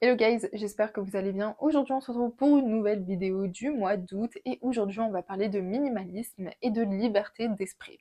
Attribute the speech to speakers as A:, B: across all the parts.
A: Hello guys, j'espère que vous allez bien. Aujourd'hui on se retrouve pour une nouvelle vidéo du mois d'août et aujourd'hui on va parler de minimalisme et de liberté d'esprit.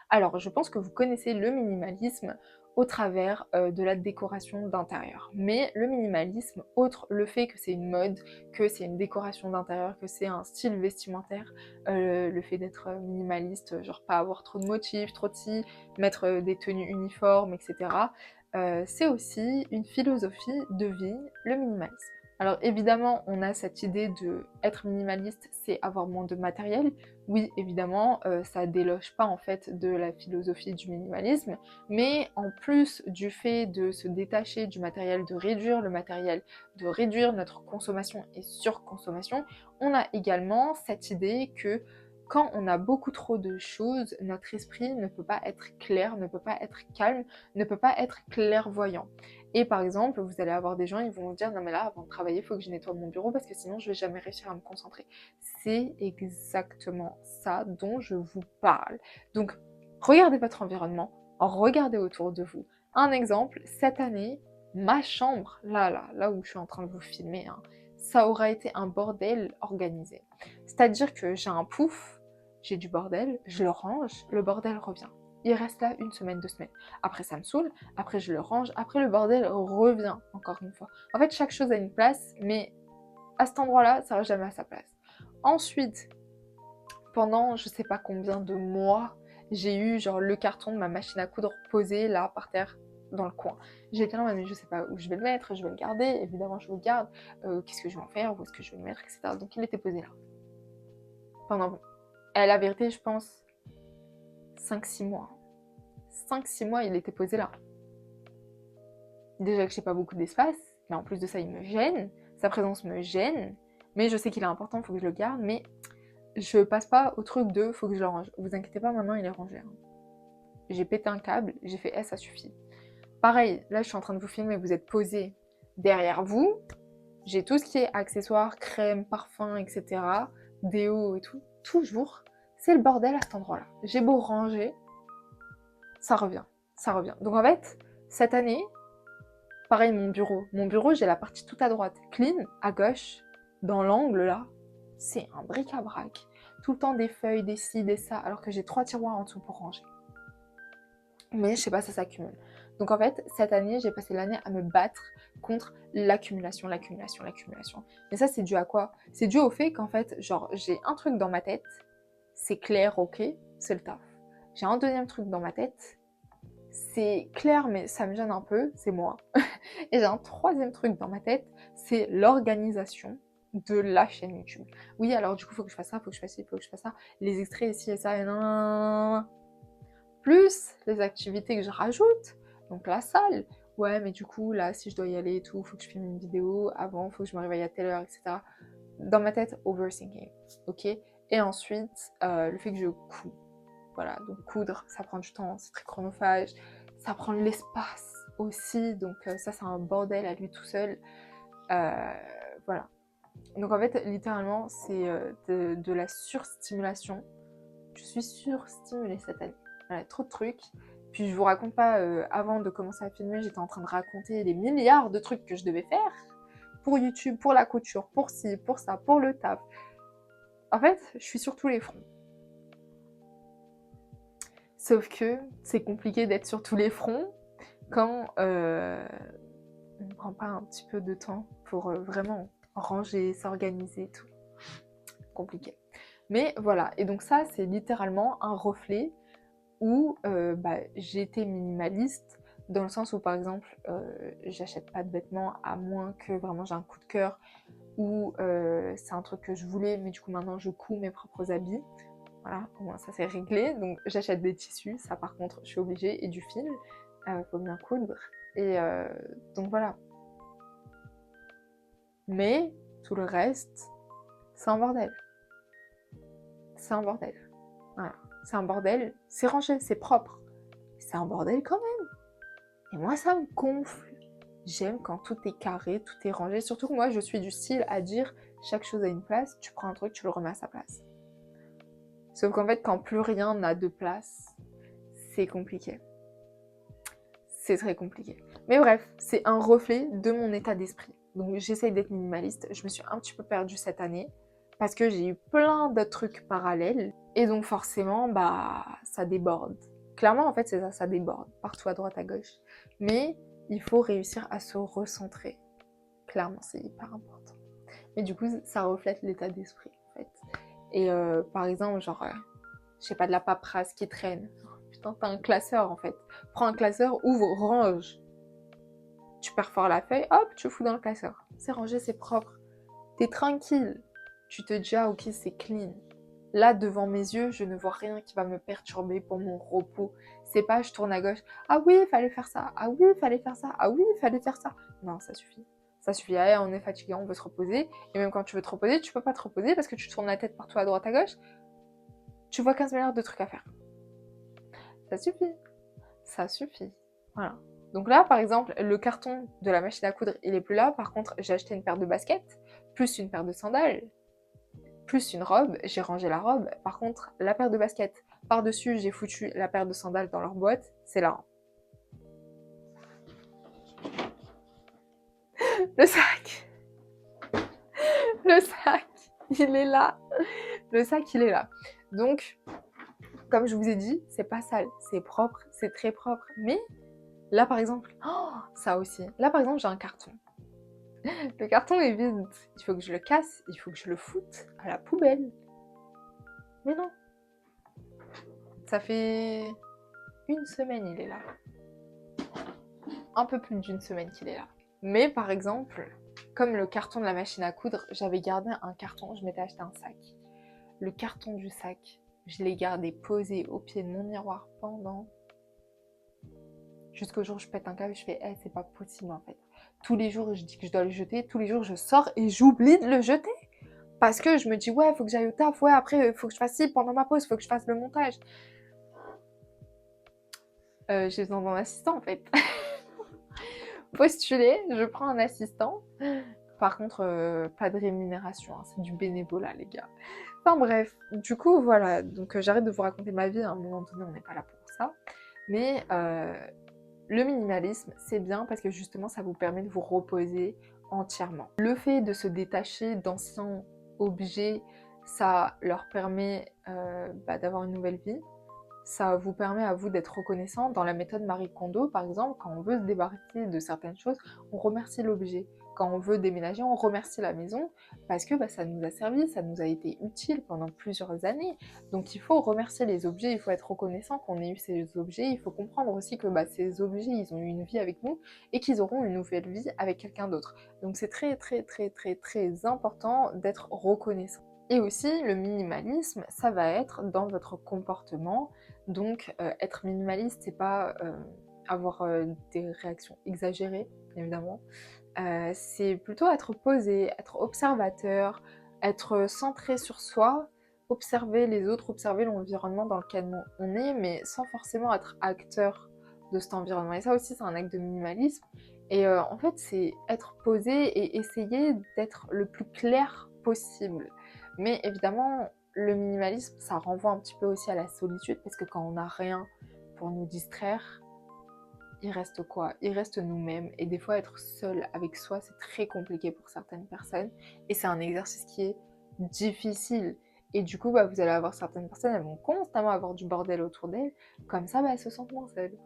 A: Alors je pense que vous connaissez le minimalisme au travers de la décoration d'intérieur. Mais le minimalisme, outre le fait que c'est une mode, que c'est une décoration d'intérieur, que c'est un style vestimentaire, le fait d'être minimaliste, genre pas avoir trop de motifs, trop de ci, mettre des tenues uniformes, etc. C'est aussi une philosophie de vie, le minimalisme. Alors évidemment, on a cette idée de être minimaliste, c'est avoir moins de matériel. Oui, évidemment, ça déloge pas en fait de la philosophie du minimalisme, mais en plus du fait de se détacher du matériel, de réduire le matériel, de réduire notre consommation et surconsommation, on a également cette idée que quand on a beaucoup trop de choses, notre esprit ne peut pas être clair, ne peut pas être calme, ne peut pas être clairvoyant. Et par exemple, vous allez avoir des gens, ils vont vous dire non mais là, avant de travailler, il faut que je nettoie mon bureau parce que sinon je vais jamais réussir à me concentrer. C'est exactement ça dont je vous parle. Donc, regardez votre environnement, regardez autour de vous. Un exemple, cette année, ma chambre, là où je suis en train de vous filmer, hein, ça aura été un bordel organisé. C'est-à-dire que j'ai un pouf, j'ai du bordel, je le range, le bordel revient. Il reste là une semaine, 2 semaines. Après, ça me saoule, après, je le range, après, le bordel revient, encore une fois. En fait, chaque chose a une place, mais à cet endroit-là, ça va jamais à sa place. Ensuite, pendant je sais pas combien de mois, j'ai eu genre le carton de ma machine à coudre posé là par terre dans le coin. J'étais là, mais je sais pas où je vais le mettre, je vais le garder, évidemment je le garde, qu'est-ce que je vais en faire, où est-ce que je vais le mettre, etc. Donc il était posé là. Pendant, la vérité, je pense, 5-6 mois. 5-6 mois, il était posé là. Déjà que j'ai pas beaucoup d'espace, mais en plus de ça, il me gêne, sa présence me gêne, mais je sais qu'il est important, il faut que je le garde, mais je passe pas au truc de faut que je le range. Vous inquiétez pas, maintenant il est rangé. Hein. J'ai pété un câble, j'ai fait ça suffit. Pareil, là je suis en train de vous filmer, vous êtes posé derrière vous. J'ai tout ce qui est accessoires, crème, parfum, etc. Déo et tout. Toujours, c'est le bordel à cet endroit-là. J'ai beau ranger, ça revient. Ça revient. Donc en fait, cette année, pareil mon bureau. Mon bureau, j'ai la partie tout à droite. Clean, à gauche, dans l'angle là, c'est un bric-à-brac. Tout le temps des feuilles, des ci, des ça, alors que j'ai 3 tiroirs en dessous pour ranger. Mais je sais pas, ça s'accumule. Donc en fait, cette année, j'ai passé l'année à me battre contre l'accumulation. Mais ça, c'est dû à quoi? C'est dû au fait qu'en fait, genre, j'ai un truc dans ma tête, c'est clair, ok, c'est le taf. J'ai un deuxième truc dans ma tête, c'est clair, mais ça me gêne un peu, c'est moi. Et j'ai un troisième truc dans ma tête, c'est l'organisation de la chaîne YouTube. Oui, alors du coup, il faut que je fasse ça, il faut que je fasse ci, il faut que je fasse ça, les extraits ici et ça, et nan. Plus les activités que je rajoute, donc la salle. Ouais, mais du coup, là, si je dois y aller et tout, faut que je filme une vidéo avant, faut que je me réveille à telle heure, etc. Dans ma tête, overthinking, ok? Et ensuite, le fait que je couds. Voilà, donc coudre, ça prend du temps, c'est très chronophage, ça prend de l'espace aussi, donc ça, c'est un bordel à lui tout seul. Voilà. Donc en fait, littéralement, c'est de la surstimulation. Je suis surstimulée cette année. Voilà, trop de trucs. Puis je vous raconte pas, avant de commencer à filmer, j'étais en train de raconter les milliards de trucs que je devais faire pour YouTube, pour la couture, pour ci, pour ça, pour le taf. En fait, je suis sur tous les fronts. Sauf que c'est compliqué d'être sur tous les fronts quand on ne prend pas un petit peu de temps pour vraiment ranger, s'organiser et tout. Compliqué. Mais voilà, et donc ça, c'est littéralement un reflet où j'étais minimaliste dans le sens où par exemple j'achète pas de vêtements à moins que vraiment j'ai un coup de cœur ou c'est un truc que je voulais mais du coup maintenant je couds mes propres habits, voilà, au moins ça c'est réglé. Donc j'achète des tissus, ça par contre je suis obligée, et du fil, faut bien coudre, et donc voilà. Mais tout le reste, c'est un bordel, c'est un bordel, voilà, c'est un bordel, c'est rangé, c'est propre, c'est un bordel quand même. Et moi, ça me gonfle. J'aime quand tout est carré, tout est rangé. Surtout que moi, je suis du style à dire chaque chose a une place, tu prends un truc, tu le remets à sa place. Sauf qu'en fait, quand plus rien n'a de place, c'est compliqué. c'est très compliqué. Mais bref, c'est un reflet de mon état d'esprit. Donc j'essaye d'être minimaliste. Je me suis un petit peu perdue cette année parce que j'ai eu plein d'autres trucs parallèles. Et donc forcément, bah, ça déborde. Clairement, en fait, c'est ça, ça déborde. Partout à droite, à gauche. Mais il faut réussir à se recentrer. Clairement, c'est hyper important. Mais du coup, ça reflète l'état d'esprit, en fait. Et par exemple, genre, je sais pas, de la paperasse qui traîne. Putain, t'as un classeur, en fait. Prends un classeur, ouvre, range. Tu perfores la feuille, hop, tu fous dans le classeur. C'est rangé, c'est propre. T'es tranquille. Tu te dis, ah ok, c'est clean. Là, devant mes yeux, je ne vois rien qui va me perturber pour mon repos. C'est pas, je tourne à gauche. Ah oui, il fallait faire ça. Ah oui, il fallait faire ça. Ah oui, il fallait faire ça. Non, ça suffit. Ça suffit. Allez, on est fatigué, on veut se reposer. Et même quand tu veux te reposer, tu peux pas te reposer parce que tu tournes la tête partout à droite, à gauche. Tu vois 15 milliards de trucs à faire. Ça suffit. Ça suffit. Voilà. Donc là, par exemple, le carton de la machine à coudre, il est plus là. Par contre, j'ai acheté une paire de baskets, plus une paire de sandales, plus une robe. J'ai rangé la robe. Par contre, la paire de baskets, par-dessus, j'ai foutu la paire de sandales dans leur boîte. C'est là. Le sac. Le sac, il est là. Le sac, il est là. Donc, comme je vous ai dit, c'est pas sale. C'est propre, c'est très propre. Mais là, par exemple, oh, ça aussi. Là, par exemple, j'ai un carton. Le carton est vide. Il faut que je le casse, il faut que je le foute à la poubelle. Mais non. Ça fait une semaine, il est là. Un peu plus d'une semaine qu'il est là. Mais par exemple, comme le carton de la machine à coudre, j'avais gardé un carton, je m'étais acheté un sac. Le carton du sac, je l'ai gardé posé au pied de mon miroir pendant... Jusqu'au jour où je pète un câble, je fais c'est pas possible en fait. Tous les jours, je dis que je dois le jeter, tous les jours, je sors et j'oublie de le jeter. Parce que je me dis, ouais, faut que j'aille au taf, ouais, après, faut que je fasse ci pendant ma pause, faut que je fasse le montage. J'ai besoin d'un assistant en fait. Postuler, je prends un assistant. Par contre, pas de rémunération, hein, c'est du bénévolat, les gars. Enfin bref, du coup, voilà. Donc j'arrête de vous raconter ma vie, à un moment donné, on n'est pas là pour ça. Mais le minimalisme, c'est bien parce que justement, ça vous permet de vous reposer entièrement. Le fait de se détacher d'anciens objets, ça leur permet d'avoir une nouvelle vie. Ça vous permet à vous d'être reconnaissant. Dans la méthode Marie Kondo, par exemple, quand on veut se débarrasser de certaines choses, on remercie l'objet. Quand on veut déménager, on remercie la maison parce que ça nous a servi, ça nous a été utile pendant plusieurs années. Donc il faut remercier les objets, il faut être reconnaissant qu'on ait eu ces objets. Il faut comprendre aussi que ces objets, ils ont eu une vie avec nous et qu'ils auront une nouvelle vie avec quelqu'un d'autre. Donc c'est très très très très très important d'être reconnaissant. Et aussi, le minimalisme, ça va être dans votre comportement. Donc, être minimaliste, c'est pas avoir des réactions exagérées, évidemment. C'est plutôt être posé, être observateur, être centré sur soi, observer les autres, observer l'environnement dans lequel on est, mais sans forcément être acteur de cet environnement. Et ça aussi, c'est un acte de minimalisme. Et en fait, c'est être posé et essayer d'être le plus clair possible. Mais évidemment, le minimalisme, ça renvoie un petit peu aussi à la solitude, parce que quand on n'a rien pour nous distraire, il reste quoi? Il reste nous-mêmes. Et des fois, être seul avec soi, c'est très compliqué pour certaines personnes. Et c'est un exercice qui est difficile. Et du coup, vous allez avoir certaines personnes, elles vont constamment avoir du bordel autour d'elles. Comme ça, elles se sentent moins seules.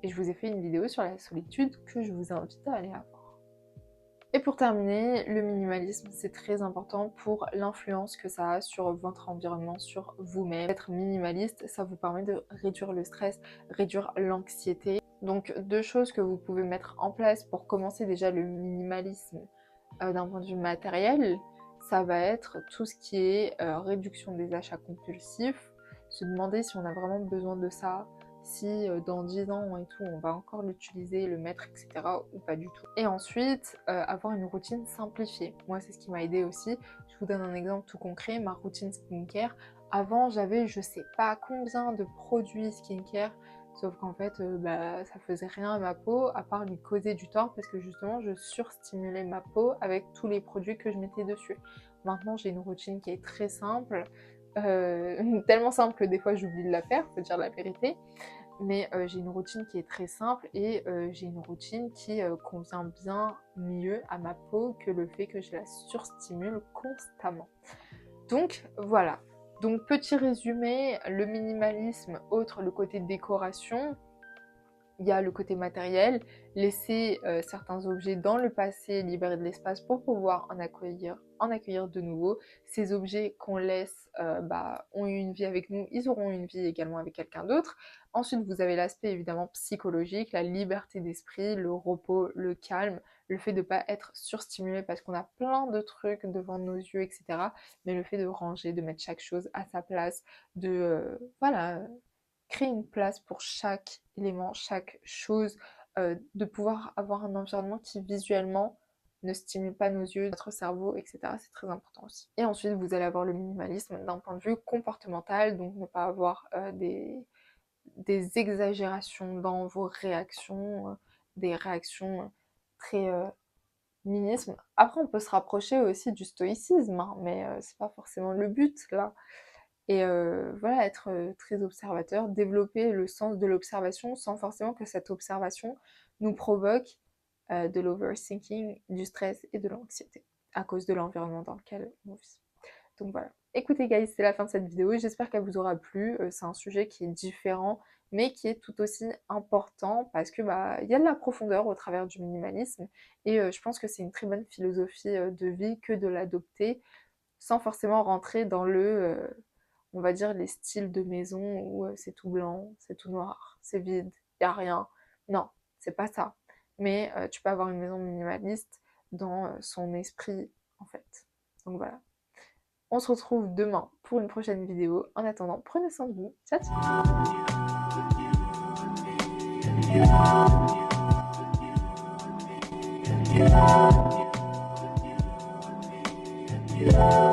A: Et je vous ai fait une vidéo sur la solitude que je vous invite à aller voir. Et pour terminer, le minimalisme, c'est très important pour l'influence que ça a sur votre environnement, sur vous-même. Être minimaliste, ça vous permet de réduire le stress, réduire l'anxiété. Donc, deux choses que vous pouvez mettre en place pour commencer déjà le minimalisme d'un point de vue matériel, ça va être tout ce qui est réduction des achats compulsifs, se demander si on a vraiment besoin de ça, si dans 10 ans et tout, on va encore l'utiliser, le mettre, etc. ou pas du tout. Et ensuite, avoir une routine simplifiée. Moi, c'est ce qui m'a aidé aussi. Je vous donne un exemple tout concret, ma routine skincare. Avant, j'avais je sais pas combien de produits skincare, sauf qu'en fait, ça faisait rien à ma peau, à part lui causer du tort, parce que justement, je surstimulais ma peau avec tous les produits que je mettais dessus. Maintenant, j'ai une routine qui est très simple, tellement simple que des fois j'oublie de la faire, faut dire la vérité. mais j'ai une routine qui est très simple et j'ai une routine qui convient bien mieux à ma peau que le fait que je la surstimule constamment. Donc voilà, donc petit résumé, le minimalisme, outre le côté décoration, il y a le côté matériel, laisser certains objets dans le passé, libérer de l'espace pour pouvoir en accueillir de nouveaux. Ces objets qu'on laisse ont eu une vie avec nous, ils auront une vie également avec quelqu'un d'autre. Ensuite, vous avez l'aspect évidemment psychologique, la liberté d'esprit, le repos, le calme, le fait de ne pas être surstimulé parce qu'on a plein de trucs devant nos yeux, etc. Mais le fait de ranger, de mettre chaque chose à sa place, de voilà, créer une place pour chaque élément, chaque chose, de pouvoir avoir un environnement qui visuellement ne stimule pas nos yeux, notre cerveau, etc. C'est très important aussi. Et ensuite, vous allez avoir le minimalisme d'un point de vue comportemental, donc ne pas avoir des exagérations dans vos réactions, des réactions très minisme. Après, on peut se rapprocher aussi du stoïcisme, hein, mais c'est pas forcément le but là. Et voilà, être très observateur, développer le sens de l'observation sans forcément que cette observation nous provoque de l'overthinking, du stress et de l'anxiété à cause de l'environnement dans lequel on vit. Donc voilà. Écoutez guys, c'est la fin de cette vidéo, j'espère qu'elle vous aura plu. C'est un sujet qui est différent mais qui est tout aussi important parce que il y a de la profondeur au travers du minimalisme et je pense que c'est une très bonne philosophie de vie que de l'adopter sans forcément rentrer dans on va dire, les styles de maison où c'est tout blanc, c'est tout noir, c'est vide, il n'y a rien. Non, c'est pas ça. Mais tu peux avoir une maison minimaliste dans son esprit, en fait. Donc voilà. On se retrouve demain pour une prochaine vidéo. En attendant, prenez soin de vous. Ciao, ciao.